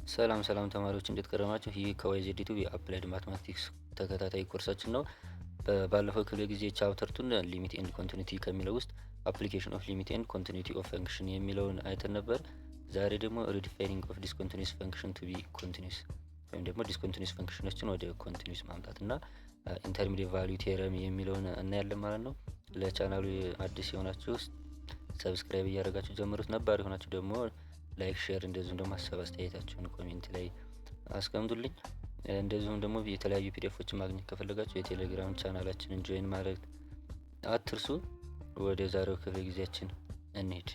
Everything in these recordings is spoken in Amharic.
ሰላም ተማሪዎች እንዴት ከረማችሁ? ይህ ከዋይዜዲቱ የአፕላይድ ማትማቲክስ ተከታታይ ኮርሳችን ነው። ባለፈው ክፍለ ጊዜ ቻፕተር ቱን ሊሚት ኤንድ ኮንቲኒቲ ከሚለው ውስጥ አፕሊኬሽን ኦፍ ሊሚት ኤንድ ኮንቲኒቲ ኦፍ ፈንክሽን የሚለውን አይተን ነበር። ዛሬ ደግሞ ሪዲፋይኒንግ ኦፍ ዲስኮንቲኒስ ፈንክሽን ቱ ቢ ኮንቲኒስ ወይም ደግሞ ዲስኮንቲኒስ ፈንክሽኖችን ወደ ኮንቲኒስ ማምጣት እና ኢንተርሚዲየት ቫልዩ ቴረም የሚለውን እናያለን ማለት ነው። ለቻናሉ አዲስ የሆናችሁ ሰብስክራይብ እያደረጋችሁ ጀምሩት። ነባር የሆናችሁ ደግሞ ላይክ፣ ሼር እንደዚሁም ደግሞ ሀሳብ አስተያየታችሁን ኮሜንት ላይ አስቀምጡልኝ። እንደዚሁም ደግሞ የተለያዩ ፒዲኤፎችን ማግኘት ከፈለጋችሁ የቴሌግራም ቻናላችንን ጆይን ማድረግ አትርሱ። ወደ ዛሬው ክፍለ ጊዜያችን እንሄድ።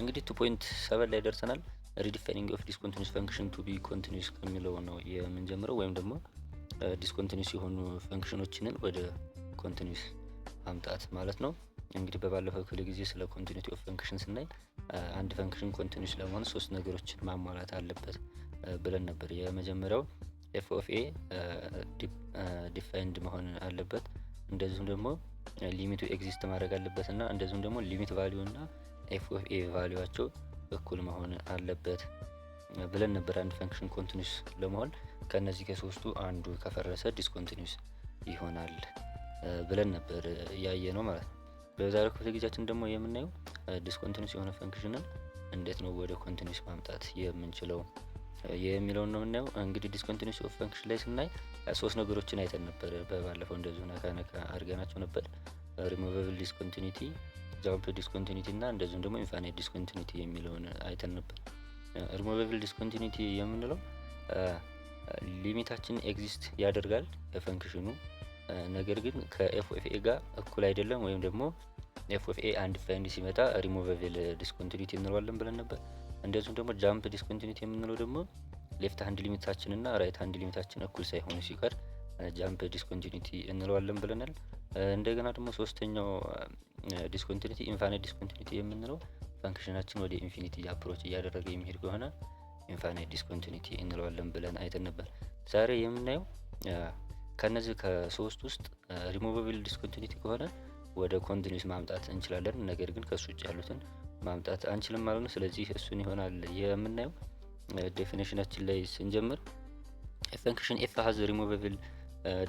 እንግዲህ 2.7 ላይ ደርሰናል። ሪዲፋይኒንግ ኦፍ ዲስኮንቲኒስ ፈንክሽን ቱ ቢ ኮንቲኒስ ከሚለው ነው የምንጀምረው፣ ወይም ደግሞ ዲስኮንቲኒስ የሆኑ ፈንክሽኖችን ወደ ኮንቲኒስ ማምጣት ማለት ነው። እንግዲህ በባለፈው ክፍለ ጊዜ ስለ ኮንቲኒቲ ኦፍ ፈንክሽን ስናይ አንድ ፈንክሽን ኮንቲኒስ ለመሆን ሶስት ነገሮችን ማሟላት አለበት ብለን ነበር። የመጀመሪያው ኤፍ ኦፍ ኤ ዲፋይንድ መሆን አለበት፣ እንደዚሁም ደግሞ ሊሚቱ ኤግዚስት ማድረግ አለበት እና እንደዚሁም ደግሞ ሊሚት ቫልዩ እና ኤፍ ኦፍ ኤ ቫልዩዋቸው እኩል መሆን አለበት ብለን ነበር። አንድ ፈንክሽን ኮንቲኒስ ለመሆን ከነዚህ ከሶስቱ አንዱ ከፈረሰ ዲስኮንቲኒስ ይሆናል ብለን ነበር ያየ ነው ማለት ነው። በዛሬው ክፍለ ጊዜያችን ደግሞ የምናየው ዲስኮንቲኒስ የሆነ ፈንክሽንን እንዴት ነው ወደ ኮንቲኒስ ማምጣት የምንችለው የሚለውን ነው የምናየው። እንግዲህ ዲስኮንቲኒስ ኦፍ ፈንክሽን ላይ ስናይ ሶስት ነገሮችን አይተን ነበር። በባለፈው እንደዚሁ ነካ አድርገናቸው ነበር። ሪሙቨብል ዲስኮንቲኒቲ፣ ጃምፕ ዲስኮንቲኒቲ እና እንደዚሁም ደግሞ ኢንፋይናይት ዲስኮንቲኒቲ የሚለውን አይተን ነበር። ሪሙቨብል ዲስኮንቲኒቲ የምንለው ሊሚታችን ኤግዚስት ያደርጋል የፈንክሽኑ፣ ነገር ግን ከኤፍ ኦፍ ኤ ጋር እኩል አይደለም፣ ወይም ደግሞ ኤፍ ኦፍ ኤ አንድ ፋይንድ ሲመጣ ሪሙቨብል ዲስኮንቲኒቲ እንለዋለን ብለን ነበር። እንደዚሁም ደግሞ ጃምፕ ዲስኮንቲኒቲ የምንለው ደግሞ ሌፍት ሃንድ ሊሚታችን እና ራይት ሃንድ ሊሚታችን እኩል ሳይሆኑ ሲቀር ጃምፕ ዲስኮንቲኒቲ እንለዋለን ብለናል። እንደገና ደግሞ ሶስተኛው ዲስኮንቲኒቲ ኢንፋይናይት ዲስኮንቲኒቲ የምንለው ፈንክሽናችን ወደ ኢንፊኒቲ አፕሮች እያደረገ የሚሄድ ከሆነ ኢንፋይናይት ዲስኮንቲኒቲ እንለዋለን ብለን አይተን ነበር። ዛሬ የምናየው ከነዚህ ከሶስት ውስጥ ሪሙቨብል ዲስኮንቲኒቲ ከሆነ ወደ ኮንቲኒስ ማምጣት እንችላለን፣ ነገር ግን ከሱ ውጭ ያሉትን ማምጣት አንችልም ማለት ነው። ስለዚህ እሱን ይሆናል የምናየው። ዴፊኒሽናችን ላይ ስንጀምር ፈንክሽን ኤፍ ሃዝ ሪሙቨብል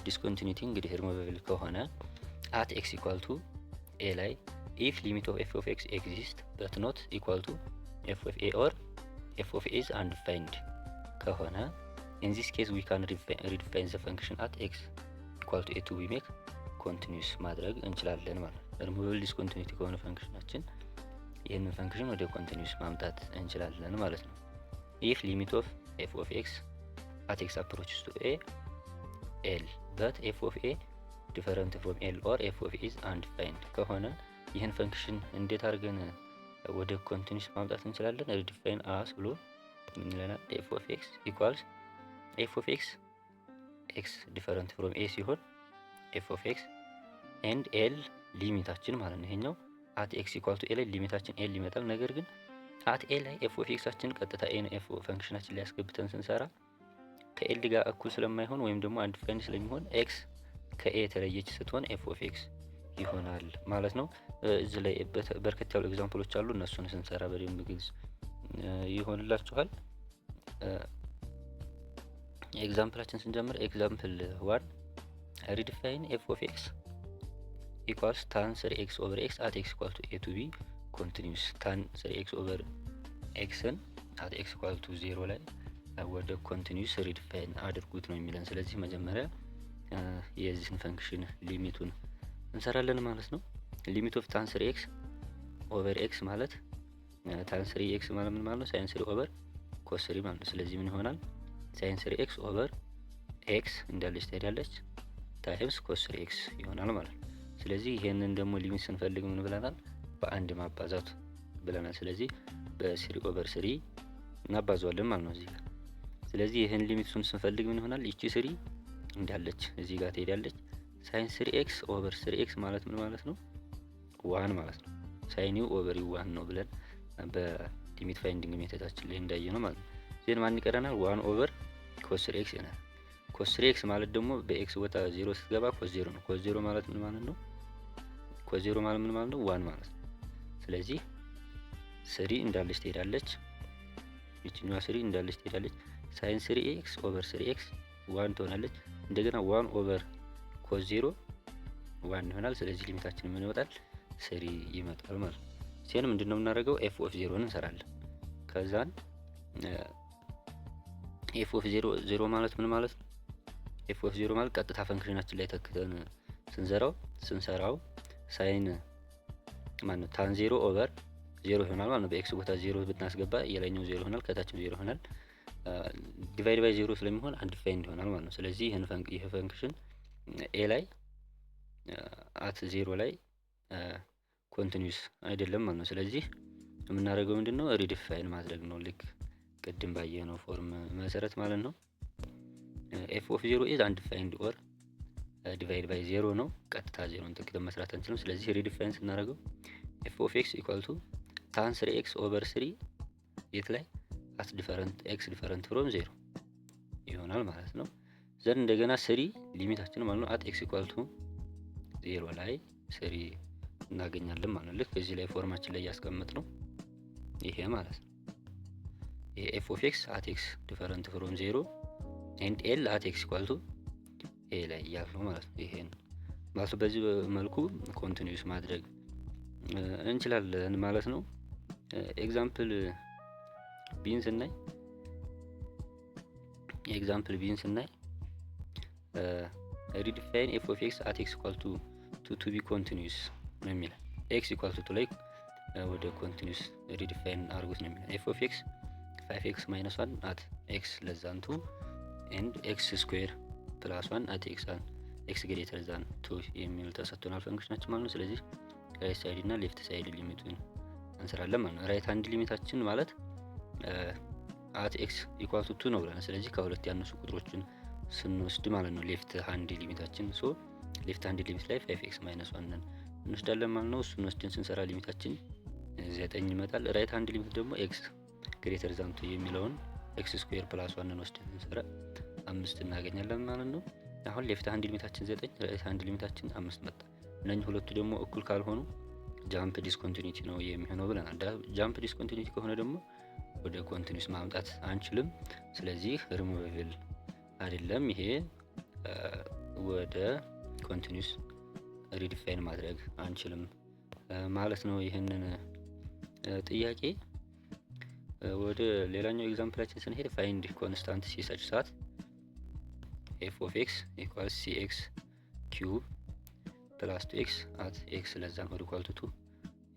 ዲስኮንቲኒቲ፣ እንግዲህ ሪሙቨብል ከሆነ አት ኤክስ ኢኳል ቱ ኤ ላይ ኢፍ ሊሚት ኦፍ ኤፍ ኦፍ ኤክስ ኤግዚስት በት ኖት ኢኳል ቱ ኤፍ ኦፍ ኤ ኦር ኤፍ ኦፍ ኤ ኢዝ አንዲፋይንድ ከሆነ in this case we can redefine the function at x equal to a to we make continuous ማድረግ እንችላለን ማለት ነው። ሪሙቨብል ዲስኮንቲኒቲ ከሆነ ፈንክሽናችን ይህንን ፈንክሽን ወደ ኮንቲኒስ ማምጣት እንችላለን ማለት ነው። if limit of f of x at x approaches to a l but f of a different from l or f of a is undefined ከሆነ ይህን ፈንክሽን እንዴት አድርገን ወደ ኮንቲኒስ ማምጣት እንችላለን? redefine as ብሎ ምን ይለናል? f of x equals ኤፍ ኦፍ ኤክስ ኤክስ ዲፈረንት ፍሮም ኤ ሲሆን ኤፍ ኦፍ ኤክስ ኤንድ ኤል ሊሚታችን ማለት ነው። ይሄኛው አት ኤክስ ኢኳል ቱ ኤ ላይ ሊሚታችን ኤል ይመጣል። ነገር ግን አት ኤ ላይ ኤፍ ኦፍ ኤክሳችን ቀጥታ ኤን ኤፍ ፈንክሽናችን ላይ ያስገብተን ስንሰራ ከኤል ጋር እኩል ስለማይሆን ወይም ደግሞ አንድ ፋይንድ ስለሚሆን ኤክስ ከኤ የተለየች ስትሆን ኤፍ ኦፍ ኤክስ ይሆናል ማለት ነው። እዚህ ላይ በርከት ያሉ ኤግዛምፕሎች አሉ። እነሱን ስንሰራ በደንብ ግልጽ ይሆንላችኋል። ኤግዛምፕላችን ስንጀምር ኤግዛምፕል 1 ሪዲፋይን ኤፍ ኦፍ ኤክስ ኢኳልስ ታን 3x ኦቨር ኤክስ አት ኤክስ ኢኳል ቱ ኤ ቱ ቢ ኮንቲኒዩስ። ታን 3x ኦቨር ኤክስን አት ኤክስ ኢኳል ቱ 0 ላይ ወደ ኮንቲኒዩስ ሪዲፋይን አድርጉት ነው የሚለን። ስለዚህ መጀመሪያ የዚህን ፈንክሽን ሊሚቱን እንሰራለን ማለት ነው። ሊሚት ኦፍ ታን 3x ኦቨር ኤክስ ማለት ታን 3x ማለት ምን ማለት ነው? ሳይን 3 ኦቨር ኮስ 3 ማለት ነው። ስለዚህ ምን ይሆናል? ሳይን 3x ኦቨር ኤክስ እንዳለች ትሄዳለች ታይምስ ኮስ 3x ይሆናል ማለት ነው። ስለዚህ ይሄንን ደግሞ ሊሚት ስንፈልግ ምን ብለናል? በአንድ ማባዛት ብለናል። ስለዚህ በ3 ኦቨር 3 እናባዛዋለን ማለት ነው እዚህ ጋር። ስለዚህ ይሄን ሊሚቱን ስንፈልግ ምን ይሆናል? ይቺ 3 እንዳለች እዚህ ጋር ትሄዳለች። ሳይን 3x ኦቨር 3x ማለት ምን ማለት ነው? 1 ማለት ነው። ሳይን ዩ ኦቨር ዩ 1 ነው ብለን በሊሚት ፋይንዲንግ ሜተዳችን ላይ እንዳየ ነው ማለት ነው። ዜን ማን ይቀረናል? 1 ኦቨር ኮስ 3x ይሆናል። ኮስ 3x ማለት ደግሞ በኤክስ ቦታ 0 ስትገባ ኮስ 0 ነው። ኮስ 0 ማለት ምን ማለት ነው? ኮስ 0 ማለት ምን ማለት ነው? 1 ማለት ነው። ስለዚህ 3 እንዳለች ትሄዳለች ይችኛዋ ስሪ እንዳለች ትሄዳለች። ሳይን 3x ኦቨር 3x 1 ትሆናለች። እንደገና 1 ኦቨር ኮዝ 0 1 ይሆናል። ስለዚህ ሊሚታችን ምን ይወጣል? 3 ይመጣል ማለት ነው። ሲን ምንድነው የምናደርገው? ኤፍ ኦፍ 0 እንሰራለን። ከዛን ኤፍ ኦፍ 0 ማለት ምን ማለት ነው? ኤፍ ኦፍ 0 ማለት ቀጥታ ፈንክሽናችን ላይ ተክተን ስንሰራው ሳይን ማን ነው ታን 0 ኦቨር 0 ይሆናል ማለት ነው። በኤክስ ቦታ 0 ብናስገባ የላይኛው 0 ይሆናል፣ ከታችም 0 ይሆናል። ዲቫይድ ባይ 0 ስለሚሆን አንዲፋይንድ ይሆናል ማለት ነው። ስለዚህ ይሄ ፈንክሽን ኤ ላይ አት 0 ላይ ኮንቲኒዩስ አይደለም ማለት ነው። ስለዚህ የምናደርገው ምንድነው? ሪዲፋይን ማድረግ ነው። ልክ ቅድም ባየነው ፎርም መሰረት ማለት ነው። ኤፍ ኦፍ 0 ኢዝ አንዲፋይንድ ኦር ዲቫይድ ባይ 0 ነው። ቀጥታ 0ን ተክተን መስራት አንችልም። ስለዚህ ሪዲፋይን ስናደርገው ኤፍ ኦፍ ኤክስ ኢኳል ቱ ታን 3x ኦቨር 3 የት ላይ አት ዲፈረንት ኤክስ ዲፈረንት ፍሮም 0 ይሆናል ማለት ነው። ዘን እንደገና 3 ሊሚታችን ማለት ነው አት ኤክስ ኢኳል ቱ 0 ላይ 3 እናገኛለን ማለት ነው። ልክ እዚህ ላይ ፎርማችን ላይ ያስቀምጥ ነው ይሄ ማለት ነው። ይሄ ኤፍ ኦፍ ኤክስ አት ኤክስ ዲፈረንት ፍሮም 0 ኤንድ ኤል አት ኤክስ ኢኳል ቱ ኤ ላይ ያለው ማለት ነው። ይሄን ማለት በዚህ መልኩ ኮንቲኒዩስ ማድረግ እንችላለን ማለት ነው። ኤግዛምፕል ቢን ስናይ ሪዲፋይን ኤፍ ኦፍ ኤክስ አት ኤክስ ኢኳል ቱ ቢ ኮንቲኒዩስ ነው የሚለው። ኤክስ ኢኳል ቱ ላይ ወደ ኮንቲኒዩስ ሪዲፋይን አድርጉት ነው የሚለው። ኤፍ ኦፍ ኤክስ 5x ማይነስ 1 አት ኤክስ ለዛን 2 ኤንድ ኤክስ ስኩዌር ፕላስ 1 አት ኤክስ ግሬተር ዛን 2 የሚል ተሰጥቶናል ፈንክሽናችን ማለት ነው። ስለዚህ ራይት ሳይድ እና ሌፍት ሳይድ ሊሚቱን እንሰራለን ማለት ነው። ራይት ሃንድ ሊሚታችን ማለት አት ኤክስ ኢኳል ቱ 2 ነው ብለናል። ስለዚህ ከሁለት ያነሱ ቁጥሮችን ስንወስድ ማለት ነው ሌፍት ሃንድ ሊሚታችን። ሶ ሌፍት ሃንድ ሊሚት ላይ 5x ማይነስ 1 እንወስዳለን ማለት ነው። እሱን ወስደን ስንሰራ ሊሚታችን 9 ይመጣል። ራይት ሃንድ ሊሚት ደግሞ ኤክስ ግሬተር ዛን 2 የሚለውን ኤክስ ስኩዌር ፕላስ 1 ወስደን ስንሰራ 5 እናገኛለን ማለት ነው። አሁን ሌፍት ሃንድ ሊሚታችን 9 ራይት ሃንድ ሊሚታችን 5 መጣ። እነኚህ ሁለቱ ደግሞ እኩል ካልሆኑ ጃምፕ ዲስኮንቲኒቲ ነው የሚሆነው ብለናል። ጃምፕ ዲስኮንቲኒቲ ከሆነ ደግሞ ወደ ኮንቲኒዩስ ማምጣት አንችልም። ስለዚህ ሪሙቨብል አይደለም ይሄ ወደ ኮንቲኒዩስ ሪዲፋይን ማድረግ አንችልም ማለት ነው። ይህንን ጥያቄ ወደ ሌላኛው ኤግዛምፕላችን ስንሄድ ፋይንድ ኮንስታንት ሲ ሰች ሳት ኤፍ ኦፍ ኤክስ ኢኳልስ ሲ ኤክስ ኪዩብ ፕላስ 2x at x less than or equal to 2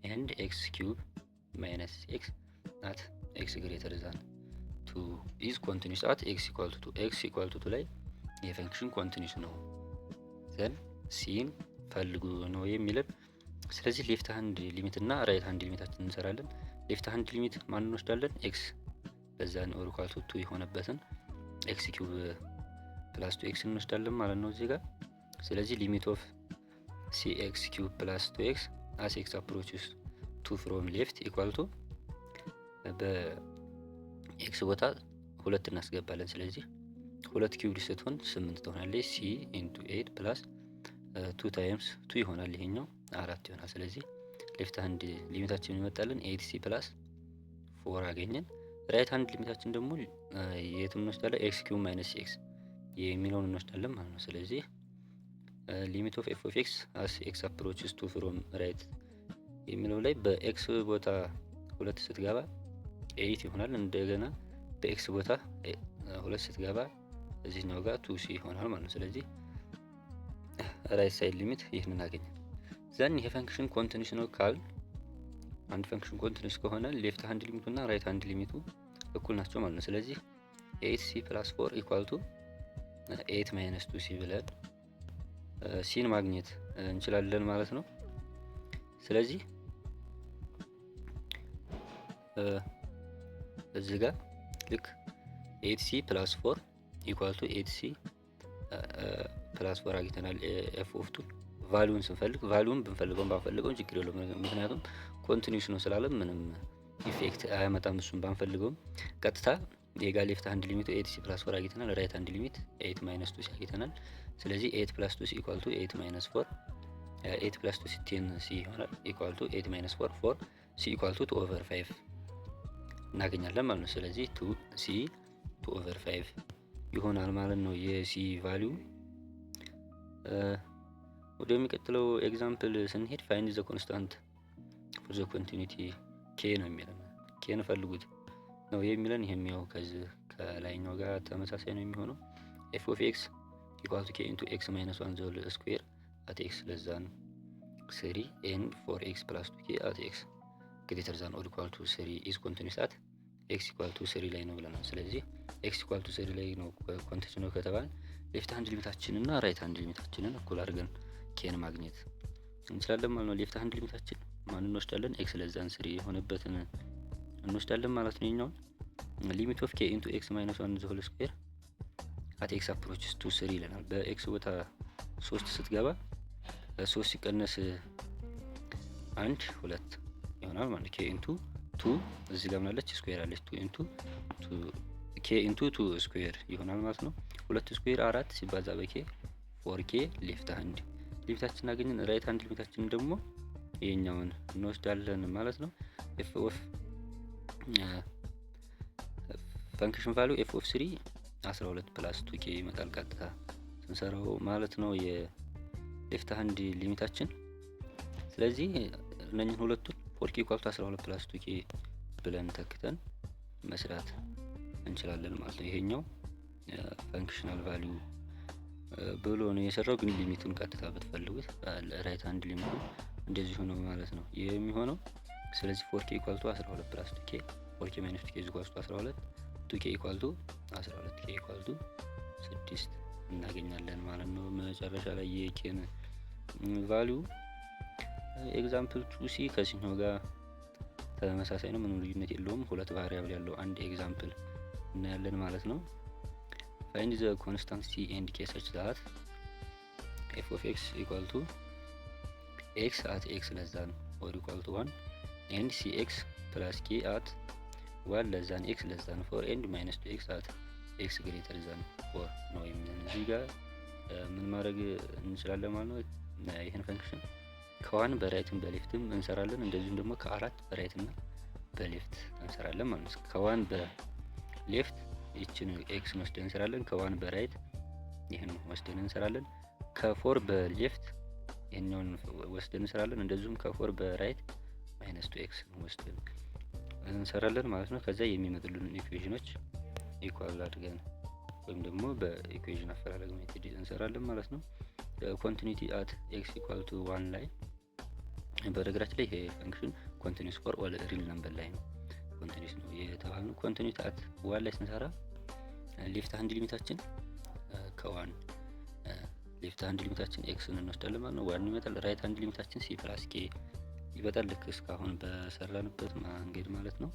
and x cube minus x at x greater than 2 is continuous at x equal to 2 x equal to 2 ላይ የፈንክሽን ኮንቲኒዩስ ነው ዘን ሲን ፈልጉ ነው የሚለን። ስለዚህ ሌፍት ሃንድ ሊሚት እና ራይት ሃንድ ሊሚታችን እንሰራለን። ሌፍት ሃንድ ሊሚት ማን እንወስዳለን? x less than or equal to 2 የሆነበትን x cube plus 2x እንወስዳለን ማለት ነው እዚህ ጋር። ስለዚህ ሊሚት ኦፍ cx cube plus 2x as x approaches 2 from left equal to በx ቦታ 2 እናስገባለን። ስለዚህ 2 ኪዩብ ስትሆን 8 ትሆናለች። c into 8 plus 2 times 2 ይሆናል። ይሄኛው 4 ይሆናል። ስለዚህ ሌፍት ሃንድ ሊሚታችን ይመጣልን 8c plus 4 አገኘን። ራይት ሃንድ ሊሚታችን ደግሞ የት እንወስዳለን? x cube minus x የሚለውን እንወስዳለን ማለት ነው። ስለዚህ ሊሚት ኦፍ ኤፍ ኦፍ ኤክስ አስ ኤክስ አፕሮችስ ቱ ፍሮም ራይት የሚለው ላይ በኤክስ ቦታ 2 ስትገባ 8 ይሆናል። እንደገና በኤክስ ቦታ 2 ስትገባ እዚህኛው ጋር 2c ይሆናል ማለት ነው። ስለዚህ ራይት ሳይድ ሊሚት ይህንን አገኘን። ዘን ይሄ ፈንክሽን ኮንቲኒዩስ ነው ካል አንድ ፈንክሽን ኮንቲኒዩስ ከሆነ ሌፍት ሃንድ ሊሚቱ እና ራይት ሃንድ ሊሚቱ እኩል ናቸው ማለት ነው። ስለዚህ 8c plus 4 equal to 8 minus 2c ብለን ሲን ማግኘት እንችላለን ማለት ነው። ስለዚህ እዚህ ጋር ልክ 8c plus 4 equal to 8c plus 4 አግኝተናል። ኤፍ ኦፍ 2 ቫልዩን ስንፈልግ ቫልዩን ብንፈልገው ባንፈልገው ችግር የለውም። ምክንያቱም ኮንቲኒዩስ ነው ስላለ ምንም ኢፌክት አያመጣም። እሱን ባንፈልገውም ቀጥታ የጋ ሌፍት ሃንድ ሊሚቱ 8c plus 4 አግኝተናል። ራይት ሃንድ ሊሚት 8 minus 2c አግኝተናል። ስለዚህ 8 plus 2c equal to 8 minus 4 8 plus 2c 10c ይሆናል equal to 8 minus 4 4c equal to 2 over 5 እናገኛለን ማለት ነው። ስለዚህ 2c/5 ይሆናል ማለት ነው የሲ ቫልዩ። ወደሚቀጥለው ኤግዛምፕል ስንሄድ ፋይንድ ዘ ኮንስታንት ፎር ዘ ኮንቲኒቲ ኬ ነው የሚለን። ኬን ፈልጉት ነው የሚለን። ይሄም ያው ከዚህ ከላይኛው ጋር ተመሳሳይ ነው የሚሆነው። ኤፍ ኦፍ ኤክስ ኢኳል ቱ ኬ ኢንቱ ኤክስ ማይነስ 1 ዘ ሆል ስኩዌር አት ኤክስ ለስ ዛን 3 ኤንድ ፎር ኤክስ ፕላስ 2 ኬ አት ኤክስ ግሬተር ዛን ኦር ኢኳል ቱ 3 ኢዝ ኮንቲኒዩስ አት ኤክስ ኢኳል ቱ 3 ላይ ነው ብለናል። ስለዚህ ኤክስ ኢኳል ቱ 3 ላይ ነው ኮንቲኒዩስ ነው ከተባለ ሌፍት ሃንድ ሊሚታችንን እና ራይት ሃንድ ሊሚታችንን እኩል አድርገን ኬን ማግኘት እንችላለን ማለት ነው። ሌፍት ሃንድ ሊሚታችን ማን እንወስዳለን? ኤክስ ለስ ዛን 3 የሆነበትን እንወስዳለን ማለት ነው። የኛውን ሊሚት ኦፍ ኬ ኢንቱ ኤክስ ማይነስ 1 ዘ ሆል ስኩዌር አት ኤክስ አፕሮችስ ቱ 3 ይለናል። በኤክስ ቦታ 3 ስትገባ 3 ሲቀነስ 1 2 ይሆናል ማለት ኬ ኢንቱ 2 እዚህ ጋር ምናለች ስኩዌር አለች 2 ኢንቱ 2 ኬ ኢንቱ 2 ስኩዌር ይሆናል ማለት ነው። 2 ስኩዌር 4 ሲባዛ በኬ 4 ኬ ሌፍት ሃንድ ሊሚታችን አገኘን። ራይት ሃንድ ሊሚታችን ደግሞ ይሄኛውን እንወስዳለን ማለት ነው። ኤፍ ኦፍ ፈንክሽን ቫልዩ ኤፍ ኦፍ 3 12 ፕላስ 2 ኬ ይመጣል ቀጥታ ስንሰራው ማለት ነው የሌፍት ሃንድ ሊሚታችን። ስለዚህ እነኝን ሁለቱን 4 ኬ ኢኳል ቱ 12 ፕላስ 2 ኬ ብለን ተክተን መስራት እንችላለን ማለት ነው። ይሄኛው ፈንክሽናል ቫልዩ ብሎ ነው የሰራው፣ ግን ሊሚቱን ቀጥታ ብትፈልጉት ራይት ሃንድ ሊሚቱ እንደዚህ ሆኖ ማለት ነው የሚሆነው። ስለዚህ 4 ኬ ኢኳል ቱ 12 ፕላስ 2 ኬ 4 ኬ ማይነስ 2 ኬ ኢኳል ቱ 12 2 ኬ ኢኳል ቱ 12 ኬ ኢኳል ቱ 6 እናገኛለን ማለት ነው። መጨረሻ ላይ የኬን ቫልዩ ኤግዛምፕል 2 ሲ ከዚህኛው ጋር ተመሳሳይ ነው፣ ምንም ልዩነት የለውም። ሁለት ቫሪያብል ያለው አንድ ኤግዛምፕል እናያለን ማለት ነው። ፋይንድ ዘ ኮንስታንት ሲ ኤንድ ኬ ሰች ዛት ኤፍ ኦፍ ኤክስ ኢኳል ቱ ኤክስ አት ኤክስ ለስ ዛን ኦር ኢኳል ቱ 1 ኤንድ ሲ ኤክስ ፕላስ ኬ አት 1 ለስ ዛን ኤክስ ለስ ዛን 4 ኤንድ ማይነስ 2 ኤክስ አት ኤክስ ግሬተር ዛን 4 ነው የሚለን። እዚህ ጋር ምን ማድረግ እንችላለን ማለት ነው። ይሄን ፈንክሽን ከዋን በራይትም በሌፍትም እንሰራለን፣ እንደዚሁም ደግሞ ከአራት በራይት እና በሌፍት እንሰራለን ማለት ነው። ከዋን በሌፍት ይችን ኤክስ ወስደን እንሰራለን፣ ከዋን በራይት ይሄን ወስደን እንሰራለን፣ ከፎር በሌፍት ይሄኛውን ወስደን እንሰራለን፣ እንደዚሁም ከፎር በራይት ማይነስ 2 ኤክስ ወስደን እንሰራለን ማለት ነው። ከዛ የሚመጡልን ኢኩዌሽኖች ኢኳል አድርገን ወይም ደግሞ በኢኩዌሽን አፈላለግ ሜቶድ እንሰራለን ማለት ነው። ኮንቲኒቲ አት ኤክስ ኢኳል ቱ 1 ላይ በነገራችን ላይ ይሄ ፈንክሽን ኮንቲኒዩስ ፎር ኦል ሪል ነምበር ላይ ነው ኮንቲኒዩስ ነው የተባለው። ኮንቲኒቲ አት 1 ላይ ስንሰራ ሌፍት ሃንድ ሊሚታችን ከዋን ሌፍት ሃንድ ሊሚታችን ኤክስን እንወስዳለን ማለት ነው። ዋን ይመጣል። ራይት ሃንድ ሊሚታችን ሲ ፕላስ ኬ ይመጣል፣ ልክ እስካሁን በሰራንበት መንገድ ማለት ነው።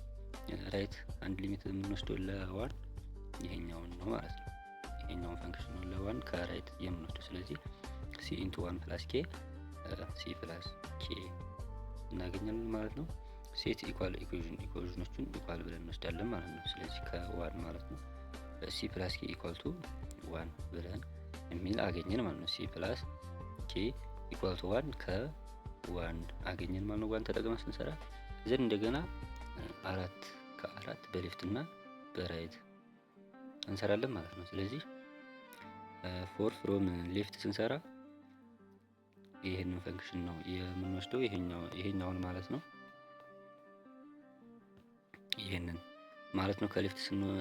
ራይት ሃንድ ሊሚት የምንወስደው ለዋን ይሄኛውን ነው ማለት ነው። ይሄኛውን ፈንክሽን ነው ለዋን ከራይት የምንወስደው። ስለዚህ ሲ ኢንቱ 1 ፕላስ ኬ ሲ ፕላስ ኬ እናገኛለን ማለት ነው። ሴት ኢኳል ኢኩዌሽኖቹን ኢኳል ብለን እንወስዳለን ማለት ነው። ስለዚህ ከዋን ማለት ነው ሲ ፕላስ ኬ ኢኳል ቱ 1 ብለን የሚል አገኘን ማለት ነው። ሲ ፕላስ ኬ ኢኳል ቱ 1 ከ1 አገኘን ማለት ነው። ዋን ተጠቅመን ስንሰራ ዘን እንደገና አራት ከአራት በሌፍት እና በራይት እንሰራለን ማለት ነው። ስለዚህ ፎር ፍሮም ሌፍት ስንሰራ ይሄንን ፈንክሽን ነው የምንወስደው፣ ይሄኛውን ማለት ነው። ይሄንን ማለት ነው ከሌፍት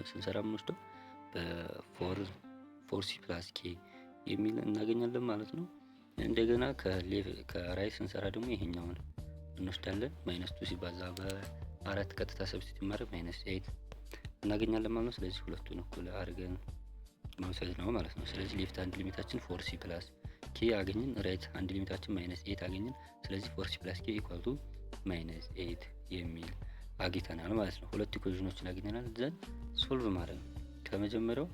ስንሰራ የምንወስደው በፎር ሲ ፕላስ ኬ የሚል እናገኛለን ማለት ነው። እንደገና ከራይት ስንሰራ ደግሞ ይሄኛውን እንወስዳለን። ማይነስ 2 ሲባዛ በአራት ቀጥታ ሰብስቲት ማድረግ ማይነስ 8 እናገኛለን ማለት ነው። ስለዚህ ሁለቱን እኩል አድርገን መውሰድ ነው ማለት ነው። ስለዚህ ሌፍት ሃንድ ሊሚታችን 4 ሲ ፕላስ ኬ አገኘን፣ ራይት ሃንድ ሊሚታችን ማይነስ 8 አገኘን። ስለዚህ 4 ሲ ፕላስ ኬ ኢኳል ቱ ማይነስ 8 የሚል አግኝተናል ማለት ነው። ሁለት ኢኩዌሽኖችን አግኝተናል። ዘን ሶልቭ ማለት ነው። ከመጀመሪያው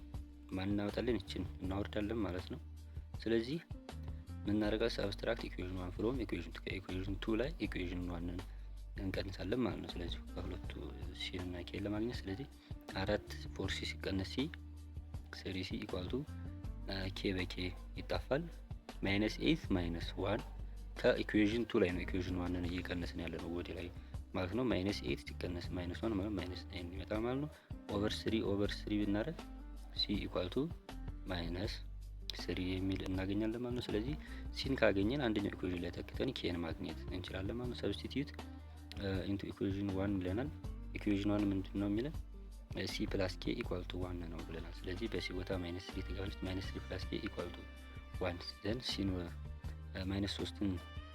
ማን እናወጣለን? ይችን እናወርዳለን ማለት ነው። ስለዚህ ምን እናደርጋለን? ሳብስትራክት ኢኩዌሽን 1 ፍሮም ኢኩዌሽን 2 ከኢኩዌሽን 2 ላይ ኢኩዌሽን 1ን እንቀንሳለን ማለት ነው። ስለዚህ ከሁለቱ ሲ እና ኬ ለማግኘት ስለዚህ 4 4 ሲ ሲቀነስ ሲ 3 ሲ ኢኳል ቱ ኬ በኬ ይጣፋል ማይነስ 8 ማይነስ 1 ከኢኩዌሽን 2 ላይ ነው ኢኩዌሽን 1ን እየቀነስን ያለ ነው ወደ ላይ ማለት ነው። ማይነስ 8 ሲቀነስ ማይነስ 1 ማለት ማይነስ 9 ይመጣል ማለት ነው። ኦቨር 3 ብናደርግ ሲ ኢኳል ቱ ማይነስ 3 የሚል እናገኛለን ማለት ነው። ስለዚህ ሲን ካገኘን አንደኛው ኢኩዌዥን ላይ ተክተን ኬን ማግኘት እንችላለን ማለት ነው። ሰብስቲቲዩት ኢንቱ ኢኩዌዥን 1 ብለናል። ኢኩዌዥን 1 ምንድን ነው የሚለን ሲ ፕላስ ኬ ኢኳል ቱ 1 ነው ብለናል። ስለዚህ በሲ ቦታ ማይነስ 3 ትገባለች። ማይነስ 3 ፕላስ ኬ ኢኳል ቱ 1 ዘን ሲን ማይነስ 3ን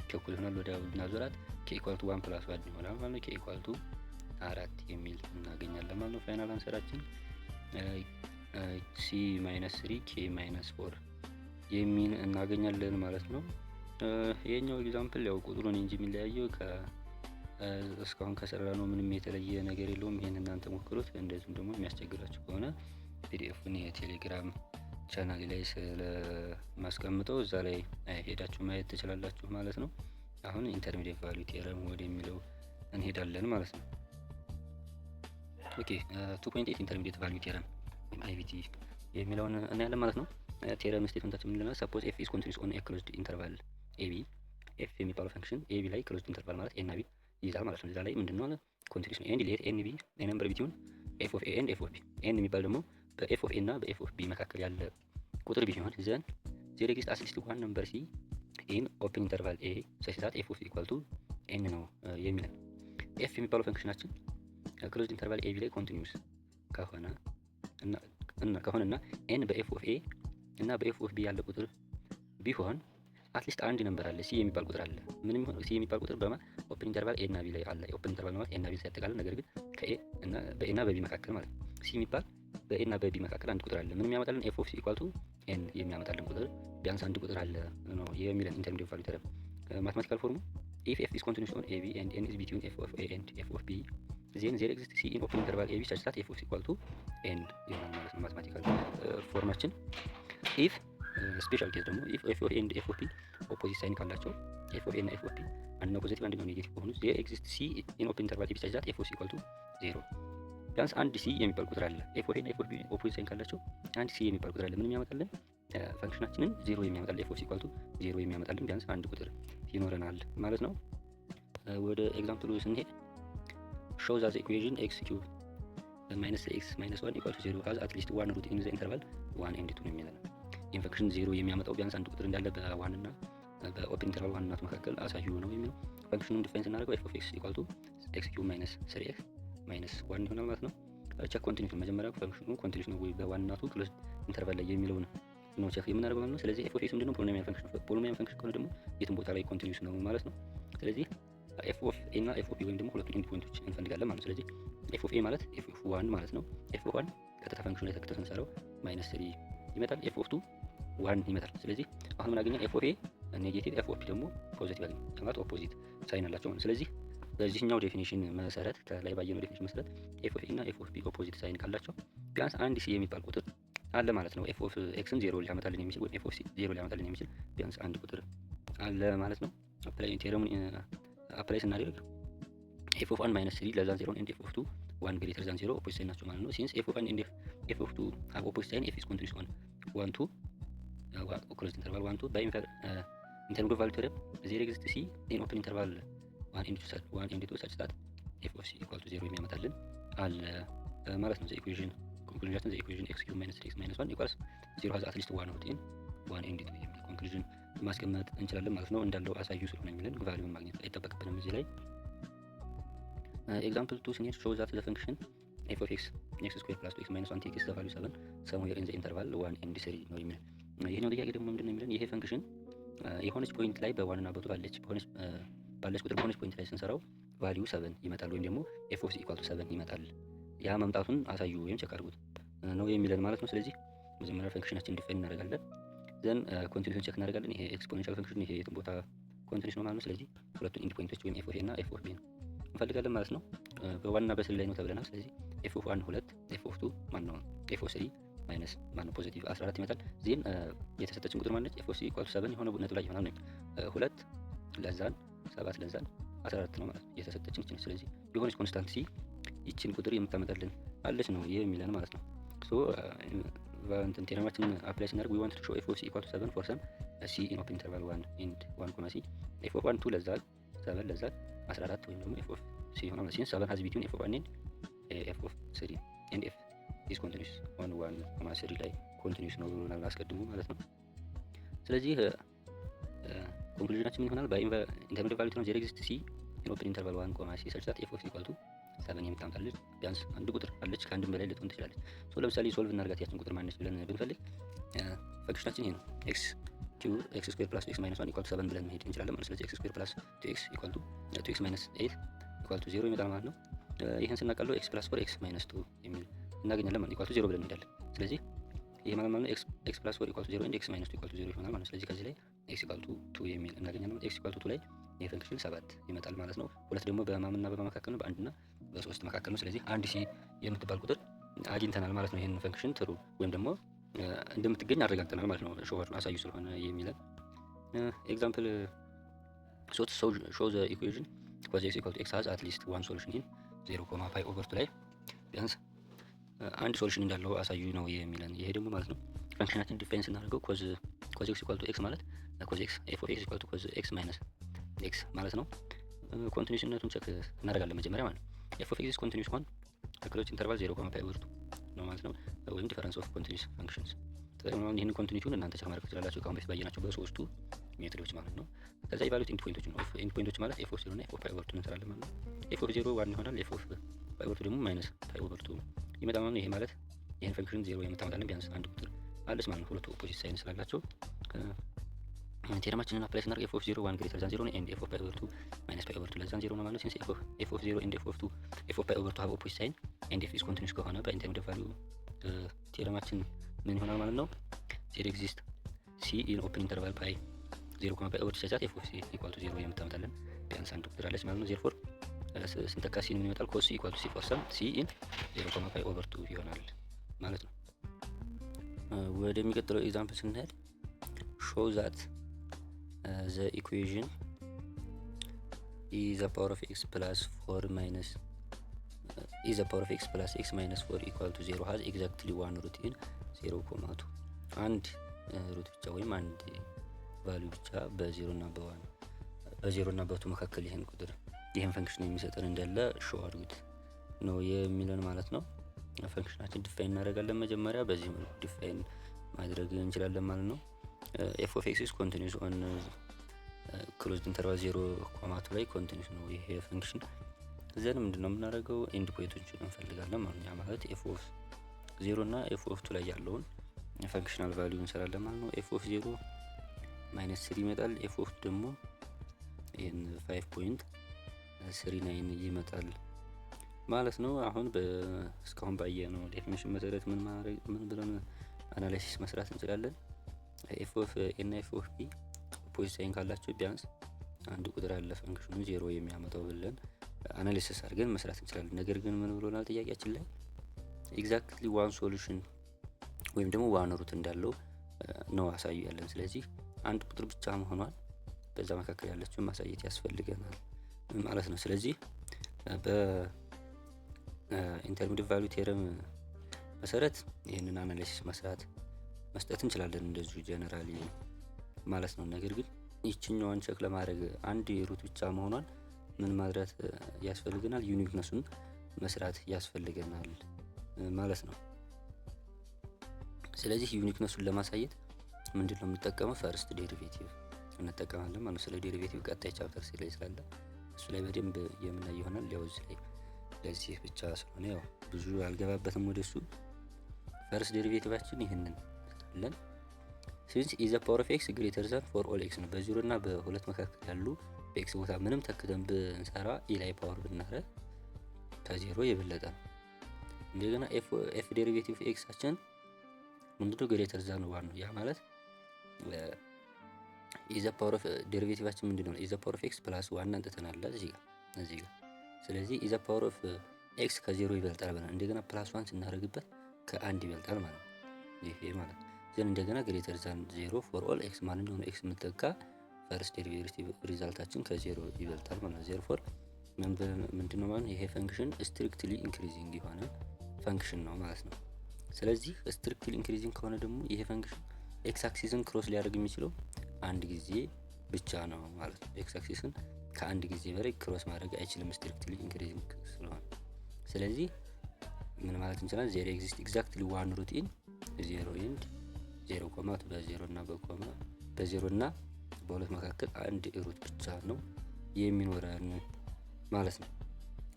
ከእኩል ይሆናል ወደ ብናዞራት ኬ ኢኳል ቱ 1 ፕላስ 1 ይሆናል ማለት ነው። ኬ ኢኳል ቱ 4 የሚል እናገኛለን ማለት ነው። ፋይናል አንሰራችን ሲ ማይነስ 3 ኬ ማይነስ 4 የሚል እናገኛለን ማለት ነው። ይሄኛው ኤግዛምፕል ያው ቁጥሩን እንጂ የሚለያየው እስካሁን ከሰራ ነው ምንም የተለየ ነገር የለውም። ይሄን እናንተ ሞክሩት። እንደዚሁም ደግሞ የሚያስቸግራችሁ ከሆነ ፒዲኤፉን የቴሌግራም ቻናል ላይ ስለማስቀምጠው እዛ ላይ ሄዳችሁ ማየት ትችላላችሁ ማለት ነው። አሁን ኢንተርሚዲየት ቫልዩ ቴረም ወደሚለው እንሄዳለን ማለት ነው። ኦኬ 2.8 ኢንተርሚዲየት ቫልዩ ቴረም ወይም አይቪቲ የሚለውን እናያለን ማለት ነው። ቴረም ስቴትመንታችን ምንድነው? ሰፖዝ ኤፍ ኢዝ ኮንቲኒዩስ ኦን ኤ ክሎዝድ ኢንተርቫል ኤቢ። ኤፍ የሚባለው ፈንክሽን ኤቢ ላይ ክሎዝድ ኢንተርቫል ማለት ኤ እና ቢ ይይዛል ማለት ነው። እዛ ላይ ምንድነው አለ ኮንቲኒዩስ ነው። ኤንድ ሌት ኤን ቢ ኤ ነምበር ቢትዊን ኤፍ ኦፍ ኤ ኤንድ ኤፍ ኦፍ ቢ። ኤን የሚባል ደግሞ በኤፍ ኦፍ ኤ እና በኤፍ ኦፍ ቢ መካከል ያለ ቁጥር ቢሆን ዘን ዜር ኤግዚስት አትሊስት ዋን ነምበር ሲ ኢን ኦፕን ኢንተርቫል ኤ ሰች ዛት ኤፍ ኦፍ ኢኳል ቱ ኤን ነው የሚለን። ኤፍ የሚባለው ፈንክሽናችን ክሎዝድ ኢንተርቫል ኤ ቢ ላይ ኮንቲኒዩስ ከሆነ እና ኤን በኤፍ ኦፍ ኤ እና በኤፍ ኦፍ ቢ ያለ ቁጥር ቢሆን አትሊስት አንድ ነምበር አለ ሲ የሚባል ቁጥር አለ። ምንም ይሁን ሲ የሚባል ቁጥር በማ ኦፕን ኢንተርቫል ኤ እና ቢ ላይ አለ። ኦፕን ኢንተርቫል ማለት ኤ እና ቢ ሲያጠቃልል ነገር ግን ከኤ እና በኤ እና በቢ መካከል ማለት ነው። ሲ የሚባል በኤ እና በቢ መካከል አንድ ቁጥር አለ። ምንም ያመጣልን ኤፍ ኦፍ ሲ ኢኳል ቱ ኤን የሚያመጣልን ቁጥር ቢያንስ አንድ ቁጥር አለ ነው የሚለን ኢንተርሚዲየት ቫልዩ ቴረም። ማትማቲካል ፎርሙ ኢፍ ኤፍ ኢዝ ኮንቲኒዩስ ኦን ኤ ቢ ኤንድ ኤን ኢዝ ቢትዊን ኤፍ ኦፍ ኤ ኤንድ ኤፍ ኦፍ ቢ ዜን ዜር ኤግዚስት ሲ ኢን ኦፕን ኢንተርቫል ኤ ቢ ሰች ዛት ኤፍ ኦፍ ሲ ኢኳል ቱ ኤን ይሆናል ማለት ነው። ማትማቲካል ፎርማችን ኢፍ ስፔሻል ኬዝ ደግሞ ኢፍ ኤፍ ኦፍ ኤ ኤንድ ኤፍ ኦፍ ቢ ኦፖዚት ሳይን ካላቸው ኤፍ ኦፍ ኤ እና ኤፍ ኦፍ ቢ አንደኛው ፖዚቲቭ አንደኛው ኔጌቲቭ ከሆኑ ዜር ኤግዚስት ሲ ኢን ኦፕን ኢንተርቫል ኤ ቢ ሰች ዛት ኤፍ ኦፍ ሲ ኢኳል ቱ 0። ቢያንስ አንድ ሲ የሚባል ቁጥር አለ። ኤፍ ኦፍ ኤ እና ኤፍ ኦፍ ቢ ኦፖዚት ሳይን ካላቸው አንድ ሲ የሚባል ቁጥር አለ። ምንም ያመጣልን ፈንክሽናችንን 0 የሚያመጣልን ኤፍ ኦፍ ሲ ኢኳል ቱ 0 የሚያመጣልን ቢያንስ አንድ ቁጥር ይኖረናል ማለት ነው። ወደ ኤግዛምፕሉ ስንሄድ show that the equation x cube minus x minus 1 equal to 0 has at least one root in the interval 1 and 2 ነው የሚለው። ይሄን ፈንክሽን 0 የሚያመጣው ቢያንስ አንድ ቁጥር እንዳለ በ1 እና በኦፕን ኢንተርቫል 1 እና 2 መካከል አሳዩ ነው የሚለው። ፈንክሽኑን ዲፋይን ስናደርገው f of x equal to x cube minus 3x minus 1 ይሆናል ማለት ነው። ቼክ ኮንቲኒዩስ መጀመሪያ ፈንክሽኑ ኮንቲኒዩስ ነው ወይ በ1 እና 2 ክሎዝድ ኢንተርቫል ላይ የሚለውን ነው ቼክ የምናደርገው ማለት ነው። ስለዚህ f of x ምንድነው? ፖሊኖሚያል ፈንክሽን። ፖሊኖሚያል ፈንክሽን ከሆነ ደግሞ የትም ቦታ ላይ ኮንቲኒዩስ ነው ማለት ነው። ስለዚህ ኤፍ ኦፍ ኤ እና ኤፍ ኦፍ ቢ ወይም ደግሞ ሁለቱን ኢንድ ፖይንቶች እንፈልጋለን ማለት ነው። ስለዚህ ኤፍ ኦፍ ኤ ማለት ኤፍ ኦፍ 1 ማለት ነው። ኤፍ ኦፍ 1 ቀጥታ ፈንክሽኑ ላይ ተክተን ስንሰራው ማይነስ 3 ይመጣል። ኤፍ ኦፍ 2 1 ይመጣል። ስለዚህ አሁን ምን አገኘን? ኤፍ ኦፍ ኤ ኔጌቲቭ፣ ኤፍ ኦፍ ቢ ደግሞ ፖዚቲቭ አገኘን ማለት ኦፖዚት ሳይን አላቸው ማለት። ስለዚህ በዚህኛው ዴፊኒሽን መሰረት ከላይ ባየነው ዴፊኒሽን መሰረት ኤፍ ኦፍ ኤ እና ኤፍ ኦፍ ቢ ኦፖዚት ሳይን ካላቸው ቢያንስ አንድ ሲ የሚባል ቁጥር አለ ማለት ነው። ኤፍ ኦፍ ኤክስን 0 ሊያመጣልን የሚችል ወይም ኤፍ ኦፍ ሲ 0 ሊያመጣልን የሚችል ቢያንስ አንድ ቁጥር አለ ማለት ነው። አፕላይ ቴረሙን አፕላይ ስናደርግ ኤፍ ኦፍ 1 ማይነስ 3 ለዛን 0 ኤንድ ኤፍ ኦፍ 2 1 ግሬተር ዛን 0 ኦፖዚት ሳይን ናቸው ማለት ነው። ሲንስ ኤፍ ኦፍ 1 ኤንድ ኤፍ ኦፍ 2 ሃቭ ኦፖዚት ሳይን ኤፍ ኢዝ ኮንቲኒዩስ ኦን 1 2 ክሎዝድ ኢንተርቫል 1 2 ባይ ኢንተርሚዲየት ቫልዩ ቴረም ዜር ኤግዚስት ሲ ኢን ኦፕን ኢንተርቫል 1 ኤንድ 2 ሰች ዛት ኤፍ ኦፍ ሲ ኢኳል ቱ 0 የሚያመጣልን አለ ማለት ነው። ዘ ኢኩዌሽን ኮንክሉዥን ዘ ኢኩዌሽን ኤክስ ኪዩብ ማይነስ 3x ማይነስ 1 ኢኳልስ 0 ሃዝ አትሊስት 1 ሩት ኢን 1 ኤንድ 2 የሚል ኮንክሉዥን ማስቀመጥ እንችላለን ማለት ነው። እንዳለው አሳዩ ስለሆነ የሚለን ቫልዩን ማግኘት አይጠበቅብንም እዚህ ላይ። ኤግዛምፕል 2 ስንሄድ ሾው ዛት ዘ ፈንክሽን ኤፍ ኦፍ ኤክስ ኤክስ ስኩዌር ፕላስ 2x ማይነስ 1 ቴክስ ዘ ቫልዩ 7 ሰምዌር ኢን ዘ ኢንተርቫል 1 ኤንድ 3 ነው የሚለን። ይሄኛው ጥያቄ ደግሞ ምንድነው የሚለን? ይሄ ፈንክሽን የሆነች ፖይንት ላይ በ1 እና በ2 ባለች ቁጥር በሆነች ፖይንት ላይ ስንሰራው ቫልዩ 7 ይመጣል ወይም ደግሞ ኤፍ ኦፍ ሲ ኢኳል ቱ 7 ይመጣል። ያ መምጣቱን አሳዩ ወይም ቼክ አድርጉት ነው የሚለን ማለት ነው። ስለዚህ መጀመሪያ ፈንክሽናችን ዲፋይን እናደርጋለን። ዘን ኮንቲኒዩስን ቼክ እናደርጋለን። ይሄ ኤክስፖኔንሻል ፈንክሽን ይሄ የትም ቦታ ኮንቲኒዩስ ነው ማለት ነው። ስለዚህ ሁለቱን ኢንድ ፖይንቶች ወይም ኤፍ ኦፍ ኤ እና ኤፍ ኦፍ ቢ ነው እንፈልጋለን ማለት ነው። በዋና በስል ላይ ነው ተብለናል። ስለዚህ ኤፍ ኦፍ 1 2 ኤፍ ኦፍ 2 ማነው ኤፍ ኦፍ 3 ማይነስ ማነው ፖዚቲቭ 14 ይመጣል። ዜን የተሰጠችን ቁጥር ማለት ኤፍ ኦፍ ሲ ኢኳል ቱ 7 የሆነ ነጥብ ላይ ይሆናል ነው 2 ለዛን 7 ለዛን 14 ነው ማለት ነው የተሰጠችን እቺ። ስለዚህ የሆነች ኮንስታንት ሲ ይቺን ቁጥር የምታመጣልን አለች ነው ይሄ የሚለን ማለት ነው። ሶ እንትን ቴረማችንን አፕላይ ስናደርግ we want to show f of c equal to 7 for some c in open interval 1 and 1 c f of 1 2 ለዛል 7 ለዛል 14 ወይም ደግሞ f of ሲ ይሆናል። ሲንስ 7 has between f of 1 and f of 3 and f is continuous on 1,3 ላይ ኮንቲኒዩስ ነው ብሎናል አስቀድሞ ማለት ነው። ስለዚህ ኮንክሉዥናችን ምን ይሆናል? በኢንተርሚዲየት ቫሉቲ ነው ዜሮ ኤግዚስት ሲ ኢን ኦፕን ኢንተርቫል 1 ኮማ ሲ ሰች ዛት ኤፍ ኦፍ ሲ ኢኳል ቱ 7 የምታመጣለች ቢያንስ አንድ ቁጥር አለች፣ ከአንድም በላይ ልትሆን ትችላለች። ሶ ለምሳሌ ሶልቭ እናድርጋት ያችን ቁጥር ማነች ብለን ብንፈልግ ፈንክሽናችን ይሄ ነው። ኤክስ ስኩዌር ፕላስ ኤክስ ማይነስ 1 ኢኳል ቱ 7 ብለን መሄድ እንችላለን ማለት። ስለዚህ ኤክስ ስኩዌር ፕላስ 2ኤክስ ኢኳል ቱ 2ኤክስ ማይነስ 8 ኢኳል ቱ 0 ይመጣል ማለት ነው። ይሄን ስናቀለው ኤክስ ፕላስ 4 ኤክስ ማይነስ 2 የሚል እናገኛለን ማለት ኢኳል ቱ 0 ብለን እንሄዳለን። ስለዚህ ይሄ ማለት ነው ኤክስ ፕላስ 4 ኢኳል ቱ 0 ኤንድ ኤክስ ማይነስ 2 ኢኳል ቱ 0 ይሆናል ማለት ነው። ስለዚህ ከዚህ ላይ ኤክስ ኢኳል ቱ 2 የሚል እናገኛለን ማለት ኤክስ ኢኳል ቱ 2 ላይ ይሄ ፈንክሽን 7 ይመጣል ማለት ነው። ሁለት ደግሞ በማምና በማመካከል ነው፣ በአንድና በ3 መካከል ነው። ስለዚህ አንድ ሲ የምትባል ቁጥር አግኝተናል ማለት ነው። ይሄን ፈንክሽን ትሩ ወይም ደግሞ እንደምትገኝ አረጋግጠናል ማለት ነው። ሾወር አሳዩ ስለሆነ የሚለን ኤግዛምፕል 3 ሾው ዘ ኢኩዌሽን ኮዝ ኤክስ ኢኳል ቱ ኤክስ ሃዝ አት ሊስት ዋን ሶሉሽን ኢን 0.5/2 ላይ ቢያንስ አንድ ሶሉሽን እንዳለው አሳዩ ነው የሚለን። ይሄ ደግሞ ማለት ነው ፈንክሽናችን ዲፋይን ስናደርገው ኮዝ ኤክስ ኢኳል ቱ ኤክስ ማለት ኮዝ ኤክስ ኤፍ ኦፍ ኤክስ ኢኳል ቱ ኮዝ ኤክስ ማይነስ ኤክስ ማለት ነው። ኮንቲኒዩስነቱን ቼክ እናደርጋለን መጀመሪያ ማለት ነው። ኤፍ ኦፍ ኤክስ ኮንቲኒዩስ ከሆነ ክሎዝ ኢንተርቫል 0.5/2 ነው ማለት ነው፣ ወይም ዲፈረንስ ኦፍ ኮንቲኒዩስ ፈንክሽንስ ተጠቅመን ይህን ኮንቲኒቲውን እናንተ ቼክ ማድረግ ትችላላችሁ ከአሁን በፊት ባየናቸው በሶስቱ ሜትዶች ማለት ነው። ከዛ ኢቫሉዌት ኢንድ ፖይንቶች ነው። ኢንድ ፖይንቶች ማለት ኤፍ ኦፍ 0 እና ኤፍ ኦፍ ፓይ ኦቨር 2 እንሰራለን ማለት ነው። ኤፍ ኦፍ 0 1 ይሆናል፣ ኤፍ ኦፍ ፓይ ኦቨር 2 ደግሞ ማይነስ ፓይ ኦቨር 2 ይመጣል ማለት ነው። ይሄ ማለት ይሄን ፈንክሽን 0 የምታመጣለን ቢያንስ አንድ ቁጥር አለች ማለት ነው። ሁለቱ ኦፖዚት ሳይን ስላላቸው ቴረማችንን አፕላይ ስናደርግ ኤፍ ኦፍ 0 1 ግሬተር ዛን 0 ነው ኤንድ ኤፍ ኦፍ ፓይ ኦቨር 2 ማይነስ ፓይ ኦቨር 2 ለዛን 0 ነው ማለት ነው። ሲንስ ኤፍ ኦፍ 0 ኤንድ ኤፍ ኦፍ 2 ኤፍ ኦፍ ፓይ ኦቨር 2 ሃቭ ኦፖዚት ሳይን ኤንድ ኤፍ ኢዝ ኮንቲኒዩስ ከሆነ በኢንተርሚዲየት ቫልዩ ቴረማችን ምን ይሆናል ማለት ነው? ዜሮ ኤግዚስት ሲ ኢን ኦፕን ኢንተርቫል ፓይ 0.5 ኦቨር ሲሳት ኤፍ ኦፍ ሲ ኢኳል ቱ 0 የምታመጣለን ቢያንስ አንድ ቁጥር አለች ማለት ነው። ዜርፎር ስንተካ ሲን ምን ይመጣል? ኮስ ሲ ኢኳል ቱ ሲ ፎር ሰም ሲ ኢን 0.5 ኦቨር 2 ይሆናል ማለት ነው። ወደሚቀጥለው ኤግዛምፕል ስንሄድ ሾው ዛት ዘ ኢኩዌሽን ኢ ዘ ፓወር ኦፍ ኤክስ ፕላስ 4 ማይነስ ኢ ዘ ፓወር ኦፍ ኤክስ ፕላስ ኤክስ ማይነስ 4 ኢኳል ቱ 0 ሃዝ ኤግዛክትሊ ዋን ሩት ኢን 0.2 አንድ ሩት ብቻ ወይም አንድ ቫልዩ ብቻ በ0 እና በ1 በ0 እና በ2 መካከል ይሄን ቁጥር ይሄን ፈንክሽን የሚሰጠን እንዳለ ሾው አድርጉት ነው የሚለን ማለት ነው። ፈንክሽናችን ዲፋይን እናደርጋለን መጀመሪያ በዚህ መልኩ ዲፋይን ማድረግ እንችላለን ማለት ነው። ኤፍ ኦፍ ኤክስ ኢዝ ኮንቲኒዩስ ኦን ክሎዝድ ኢንተርቫል 0.2 ላይ ኮንቲኒዩስ ነው ይሄ ፈንክሽን። ዘን ምንድነው የምናደርገው? ኤንድ ፖይንቶችን እንፈልጋለን ማለት ነው። ማለት ኤፍ ኦፍ 0 እና ኤፍ ኦፍ 2 ላይ ያለውን ፈንክሽናል ቫልዩ እንሰራለን ማለት ነው። ኤፍ ኦፍ 0 ማይነስ 3 ይመጣል። ኤፍ ኦፍ ደግሞ ይሄን 5.39 ይመጣል ማለት ነው። አሁን እስካሁን ባየነው ዴፊኒሽን መሰረት ምን ብለን አናላይሲስ መስራት እንችላለን? ኤፍ ኦፍ ኤ እና ኤፍ ኦፍ ቢ ኦፖዚት ሳይን ካላቸው ቢያንስ አንድ ቁጥር ያለ ፈንክሽኑ 0 የሚያመጣው ብለን አናሊሲስ አድርገን መስራት እንችላለን። ነገር ግን ምን ብሎናል ጥያቄያችን ላይ? ኤግዛክትሊ ዋን ሶሉሽን ወይም ደግሞ ዋን ሩት እንዳለው ነው አሳዩ ያለን። ስለዚህ አንድ ቁጥር ብቻ መሆኗን በዛ መካከል ያለችውን ማሳየት ያስፈልገናል ማለት ነው። ስለዚህ በኢንተርሚዲየት ቫልዩ ቴረም መሰረት ይህንን አናሊሲስ መስጠት እንችላለን እንደዚሁ ጀነራሊ ማለት ነው። ነገር ግን ይችኛዋን ቼክ ለማድረግ አንድ ሩት ብቻ መሆኗን ምን ማድረግ ያስፈልገናል? ዩኒክነሱን መስራት ያስፈልገናል ማለት ነው። ስለዚህ ዩኒክነሱን ለማሳየት ምንድነው የምንጠቀመው? ፈርስት ዴሪቬቲቭ እንጠቀማለን ማለት ነው። ስለ ዴሪቬቲቭ ቀጣይ ቻፕተር ላይ ስላለ እሱ ላይ በደንብ የምናይ ይሆናል። ያው እዚህ ላይ ለዚህ ብቻ ስለሆነ ያው ብዙ አልገባበትም ወደሱ። ፈርስት ዴሪቬቲቫችን ይሄንን እንሰራለን። ሲንስ ኢዘ ፓወር ኦፍ ኤክስ ግሬተር ዛን ፎር ኦል ኤክስ ነው። በ0 እና በ2 መካከል ያሉ በኤክስ ቦታ ምንም ተክተን ብንሰራ ኢ ላይ ፓወር ብናረግ ከ0 የበለጠ ነው። እንደገና ኤፍ ዴሪቬቲቭ ኤክሳችን ምንድነው? ግሬተር ዛን 1 ነው። ያ ማለት ኢዘ ፓወር ኦፍ ዴሪቬቲቫችን ምንድነው? ኢዘ ፓወር ኦፍ ኤክስ ፕላስ 1 አንጥተናል እዚህ ጋር። ስለዚህ ኢዘ ፓወር ኦፍ ኤክስ ከ0 ይበልጣል ብለን እንደገና ፕላስ 1 ስናደርግበት ከ1 ይበልጣል ማለት ነው። ይሄ ማለት ዘን እንደገና ግሬተር ዛን 0 ፎር ኦል ኤክስ ማንኛውም ኤክስ የምትተካ ፈርስት ዴሪቬቲቭ ሪዛልታችን ከ0 ይበልጣል ማለት ነው። ዜርፎር ምንድነው ማለት ይሄ ፈንክሽን ስትሪክትሊ ኢንክሪዚንግ የሆነ ፈንክሽን ነው ማለት ነው። ስለዚህ ስትሪክትሊ ኢንክሪዚንግ ከሆነ ደግሞ ይሄ ፈንክሽን ኤክስ አክሲስን ክሮስ ሊያደርግ የሚችለው አንድ ጊዜ ብቻ ነው ማለት ነው። ኤክስ አክሲስን ከአንድ ጊዜ በላይ ክሮስ ማድረግ አይችልም ስትሪክትሊ ኢንክሪዚንግ ስለሆነ። ስለዚህ ምን ማለት እንችላለን? ዜሮ ኤግዚስት ኤግዛክትሊ ዋን ሩት ኢን ዜሮ ኤንድ ዜሮ ኮማ በዜሮ እና በኮማ በዜሮ እና በሁለት መካከል አንድ ሩት ብቻ ነው የሚኖረን ማለት ነው።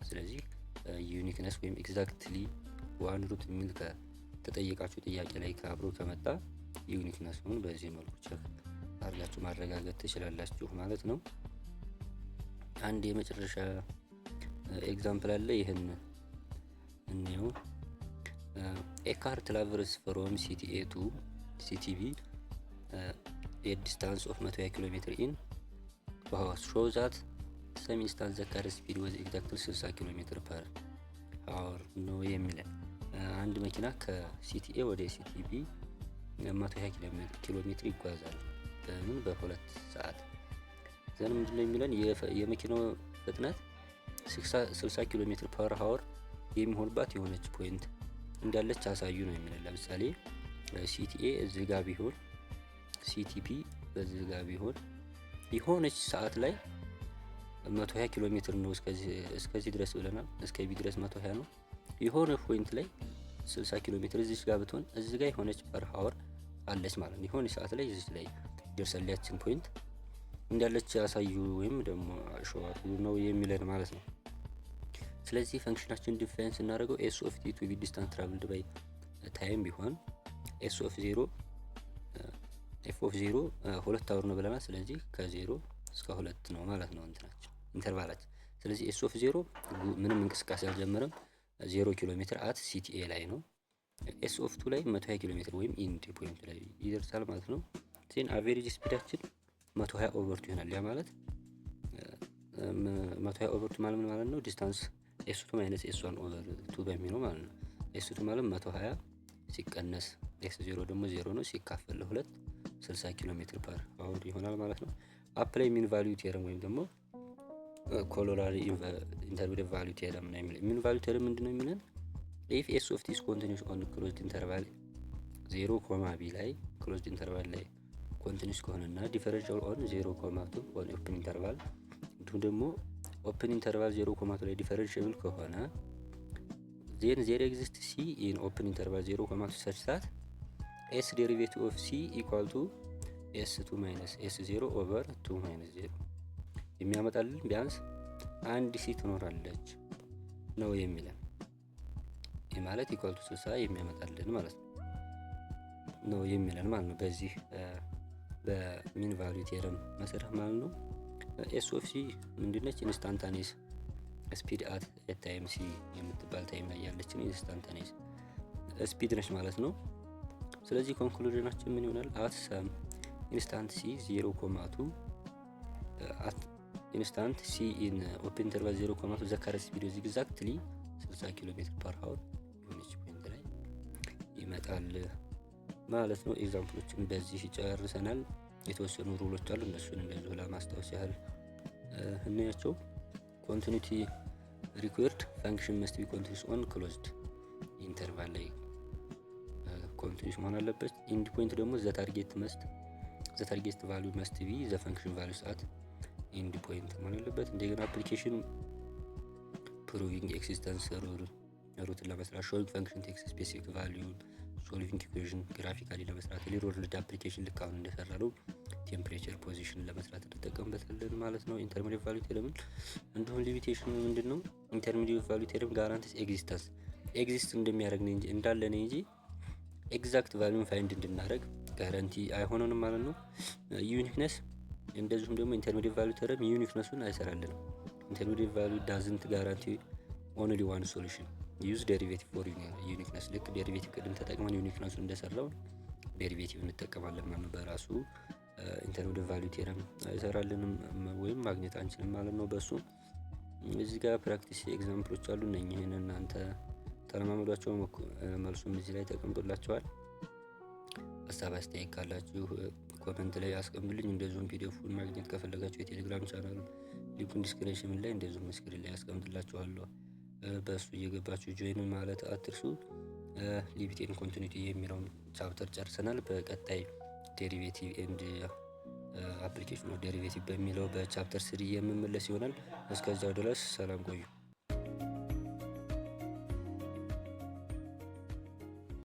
ስለዚህ ዩኒክነስ ወይም ኤግዛክትሊ ዋን ሩት የሚል ከተጠየቃችሁ ጥያቄ ላይ ከአብሮ ከመጣ ዩኒክነሱን በዚህ መልኩ ቼክ አድርጋችሁ ማረጋገጥ ትችላላችሁ ማለት ነው። አንድ የመጨረሻ ኤግዛምፕል አለ። ይህን እንየው። ኤ ካር ትራቨልስ ፍሮም ሲቲ ኤ ቱ ሲቲ ቢ a distance of 120 km in 2 hours show that some instance the car speed was exactly 60 km per hour ነው የሚለን። አንድ መኪና ከሲቲ ኤ ወደ ሲቲ ቢ 120 ኪሎ ሜትር ይጓዛል በምን በሁለት ሰዓት። ዘን ምንድነው የሚለን የመኪናው ፍጥነት 60 ኪሎ ሜትር ፐር ሃወር የሚሆንባት የሆነች ፖይንት እንዳለች አሳዩ ነው የሚለን። ለምሳሌ ሲቲ ኤ እዚህ ጋር ቢሆን ሲቲፒ በዚህ ጋር ቢሆን የሆነች ሰዓት ላይ 120 ኪሎ ሜትር ነው እስከዚህ ድረስ ብለናል። እስከ ቢ ድረስ 120 ነው። የሆነ ፖይንት ላይ 60 ኪሎ ሜትር እዚህ ጋር ብትሆን እዚህ ጋር የሆነች ፐር ሃወር አለች ማለት ነው። የሆነ ሰዓት ላይ እዚህ ላይ ደርሰላችን ፖይንት እንዳለች ያሳዩ ወይም ደግሞ ሾዋቱ ነው የሚለን ማለት ነው። ስለዚህ ፈንክሽናችን ዲፋይን ስናደርገው ኤስ ኦፍ ቲ ቱ ቢ ዲስታንስ ትራቭልድ ባይ ታይም ቢሆን ኤስ ኦፍ 0 ኤፍ ኦፍ 0 2 አወር ነው ብለናል። ስለዚህ ከ0 እስከ 2 ነው ማለት ነው እንትናችን ኢንተርቫላችን። ስለዚህ ኤስ ኦፍ 0 ምንም እንቅስቃሴ አልጀመረም 0 ኪሎ ሜትር አት ሲቲ ኤ ላይ ነው። ኤስ ኦፍ 2 ላይ 120 ኪሎ ሜትር ወይም ኢንድ ፖይንት ላይ ይደርሳል ማለት ነው። ዜን አቬሬጅ ስፒዳችን 120 ኦቨር 2 ይሆናል። ያ ማለት 120 ኦቨር 2 ማለት ነው ዲስታንስ ኤስ 2 ማይነስ ኤስ 1 ኦቨር 2 በሚለው ማለት ነው። ኤስ 2 ማለት 120 ሲቀነስ ኤስ 0 ደግሞ 0 ነው ሲካፈል ለ2 60 ኪሎ ሜትር ፐር አወር ይሆናል ማለት ነው። አፕላይ ሚን ቫልዩ ቴረም ወይም ደግሞ ኮሎራሪ ኢንተርሚዲየት ቫልዩ ቴረም ነው የሚለው። ሚን ቫልዩ ቴረም ምንድነው የሚለን? ኢፍ ኤስ ኦፍ ቲ ኢዝ ኮንቲኒዩስ ኦን ክሎዝድ ኢንተርቫል 0 ኮማ ቢ ላይ ክሎዝድ ኢንተርቫል ላይ ኮንቲኒዩስ ከሆነና ዲፈረንሻል ኦን 0 ኮማ 2 ኦን ኦፕን ኢንተርቫል እንዲሁም ደግሞ ኦፕን ኢንተርቫል 0 ኮማ 2 ላይ ዲፈረንሻብል ከሆነ ዜን ዜር ኤግዚስት ሲ ኢን ኦፕን ኢንተርቫል 0 ኮማ 2 ሰች ዛት ኤስ ዴሪቬቲቭ ኦፍ ሲ ኢኳል ቱ ኤስ 2 ማይነስ ኤስ 0 ኦቨር 2 ማይነስ 0 የሚያመጣልን ቢያንስ አንድ ሲ ትኖራለች ነው የሚለን። ይህ ማለት ኢኳል ቱ 60 የሚያመጣልን ማለት ነው የሚለን ማለት ነው። በዚህ በሚን ቫልዩ ቴረም መሰረት ማለት ነው። ኤስ ኦፍ ሲ ምንድነች? ኢንስታንታኒየስ ስፒድ አት ታይም ሲ የምትባል ታይም ላይ ያለችን ኢንስታንታኒየስ ስፒድ ነች ማለት ነው። ስለዚህ ኮንክሉዥናችን ምን ይሆናል? አት ሰም ኢንስታንት ሲ 0.2 አት ኢንስታንት ሲ ኢን ኦፕን ኢንተርቫል 0.2 ዘ ካር ስፒድ ኢዝ ኤግዛክትሊ 60 ኪሎ ሜትር ፐር ሃወር የሆነች ፖይንት ላይ ይመጣል ማለት ነው። ኤግዛምፕሎችን በዚህ ጨርሰናል። የተወሰኑ ሩሎች አሉ፣ እነሱን እንደዚሁ ለማስታወስ ያህል እንያቸው። ኮንቲኒቲ ሪኩዌርድ ፋንክሽን መስት ቢ ኮንቲኒዩስ ኦን ክሎዝድ ኢንተርቫል ላይ ኮንቲኒዩስ መሆን አለበት። ኢንድ ፖይንት ደግሞ ዘ ታርጌት ቫልዩ መስት ቢ ዘ ፋንክሽን ቫልዩ ሰዓት ኢንድ ፖይንት መሆን አለበት። እንደገና አፕሊኬሽን ፕሩቪንግ ኤክሲስተንስ ሩትን ለመስራት ሾዊንግ ፋንክሽን ቴክስ ስፔሲፊክ ቫልዩ ሶልቪንግ ኢኩዌሽን ግራፊካሊ ለመስራት ሪል አፕሊኬሽን ልክ አሁን እንደሰራ ነው ቴምፕሬቸር ፖዚሽን ለመስራት እንጠቀምበታለን ማለት ነው። ኢንተርሚዲየት ቫልዩ ቴረም እንዲሁም ሊሚቴሽኑ ምንድነው? ኢንተርሚዲየት ቫልዩ ቴረም ጋራንቲስ ኤግዚስተንስ ኤግዚስት እንደሚያደርግ ነው እንጂ እንዳለ ነው እንጂ ኤግዛክት ቫልዩን ፋይንድ እንድናደርግ ጋራንቲ አይሆነንም ማለት ነው። ዩኒክነስ እንደዚሁም ደግሞ ኢንተርሚዲየት ቫልዩ ቴረም ዩኒክነሱን አይሰራልንም። ኢንተርሚዲየት ቫልዩ ዳዝንት ጋራንቲ ኦንሊ ዋን ሶሉሽን ዩዝ ዴሪቬቲቭ ፎር ዩኒክነስ። ልክ ዴሪቬቲቭ ቅድም ተጠቅመን ዩኒክነሱን እንደሰራው ዴሪቬቲቭ እንጠቀማለን ማለት ነው። በራሱ ኢንተርሚዲየት ቫልዩ ቴረም አይሰራልንም ወይም ማግኘት አንችልም ማለት ነው በሱ። እዚህ ጋር ፕራክቲስ ኤግዛምፕሎች አሉ። እነኚህን እናንተ ተለማመዷቸው። መልሱም እዚህ ላይ ተቀምጦላችኋል። ሀሳብ አስተያየት ካላችሁ ኮመንት ላይ አስቀምጡልኝ። እንደዚሁም ፒዲኤፉን ማግኘት ከፈለጋችሁ የቴሌግራም ቻናል ሊንኩን ዲስክሪፕሽን ላይ እንደዚሁም ስክሪን ላይ አስቀምጥላችኋለሁ። በእሱ እየገባችሁ ጆይን ማለት አትርሱ። ሊሚት ኤንድ ኮንቲኒቲ የሚለውን ቻፕተር ጨርሰናል። በቀጣይ ዴሪቬቲቭ ኤንድ አፕሊኬሽን ኦፍ ዴሪቬቲቭ በሚለው በቻፕተር ስሪ የምመለስ ይሆናል። እስከዛው ድረስ ሰላም ቆዩ።